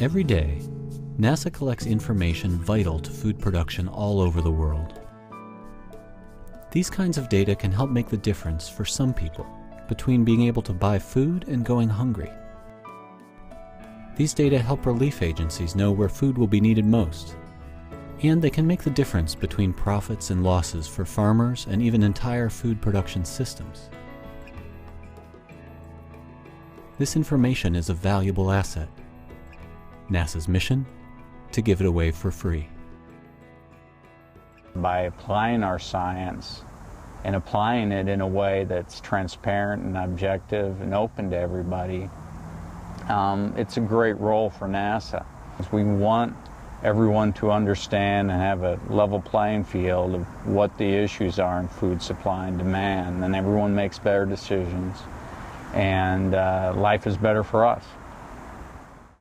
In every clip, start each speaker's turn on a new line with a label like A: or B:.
A: Every day, NASA collects information vital to food production all over the world. These kinds of data can help make the difference for some people between being able to buy food and going hungry. These data help relief agencies know where food will be needed most, and they can make the difference between profits and losses for farmers and even entire food production systems. This information is a valuable asset. NASA's mission? To give it away for free.
B: By applying our science and applying it in a way that's transparent and objective and open to everybody, it's a great role for NASA. We want everyone to understand and have a level playing field of what the issues are in food supply and demand, and everyone makes better decisions, and life is better for us.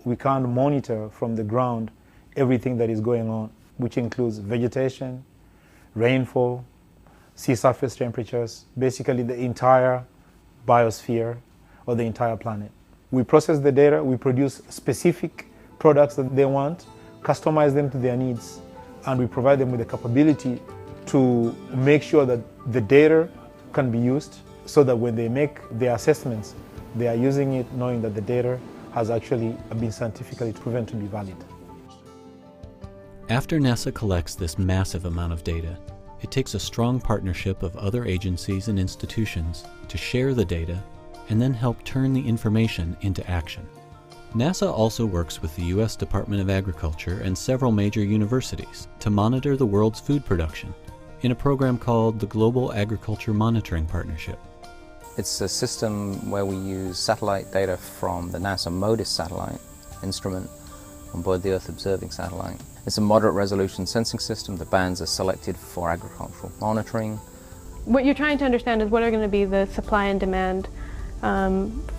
C: We can't monitor from the ground everything that is going on, which includes vegetation, rainfall, sea surface temperatures, basically the entire biosphere or the entire planet. We process the data, we produce specific products that they want, customize them to their needs, and we provide them with the capability to make sure that the data can be used so that when they make their assessments, they are using it knowing that the data has actually been scientifically proven to be valid.
A: After NASA collects this massive amount of data, it takes a strong partnership of other agencies and institutions to share the data and then help turn the information into action. NASA also works with the U.S. Department of Agriculture and several major universities to monitor the world's food production in a program called the Global Agriculture Monitoring Partnership.
D: It's a system where we use satellite data from the NASA MODIS satellite instrument on board the Earth Observing Satellite. It's a moderate resolution sensing system. The bands are selected for agricultural monitoring.
E: What you're trying to understand is what are going to be the supply and demand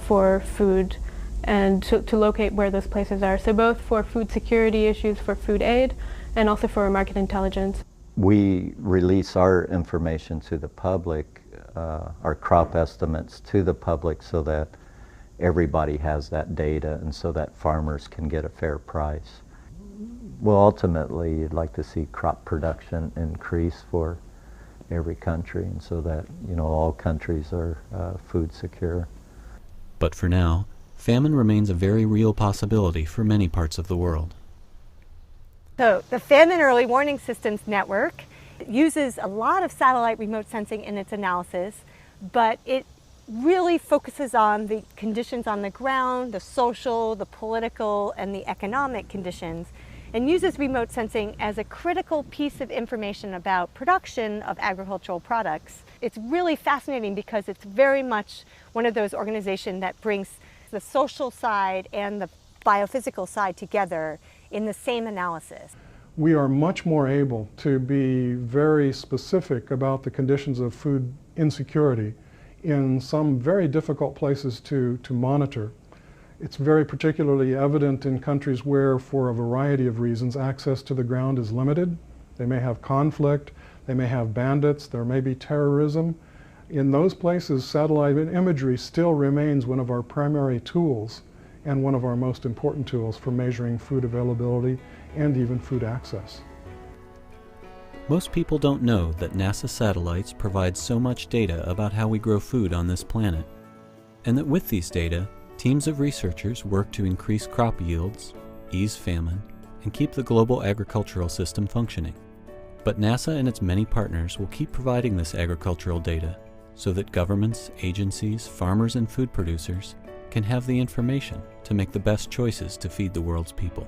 E: for food, and to locate where those places are. So both for food security issues, for food aid, and also for market intelligence.
F: We release our information to the public, our crop estimates to the public, so that everybody has that data and so that farmers can get a fair price. Well, ultimately, you'd like to see crop production increase for every country, and so that, you know, all countries are food secure.
A: But for now, famine remains a very real possibility for many parts of the world.
G: So the Famine Early Warning Systems Network uses a lot of satellite remote sensing in its analysis, but it really focuses on the conditions on the ground, the social, the political, and the economic conditions, and uses remote sensing as a critical piece of information about production of agricultural products. It's really fascinating because it's very much one of those organizations that brings the social side and the biophysical side together in the same analysis.
H: We are much more able to be very specific about the conditions of food insecurity in some very difficult places to monitor. It's very particularly evident in countries where, for a variety of reasons, access to the ground is limited. They may have conflict, they may have bandits, there may be terrorism. In those places, satellite imagery still remains one of our primary tools and one of our most important tools for measuring food availability and even food access.
A: Most people don't know that NASA satellites provide so much data about how we grow food on this planet, and that with these data, teams of researchers work to increase crop yields, ease famine, and keep the global agricultural system functioning. But NASA and its many partners will keep providing this agricultural data so that governments, agencies, farmers, and food producers can have the information to make the best choices to feed the world's people.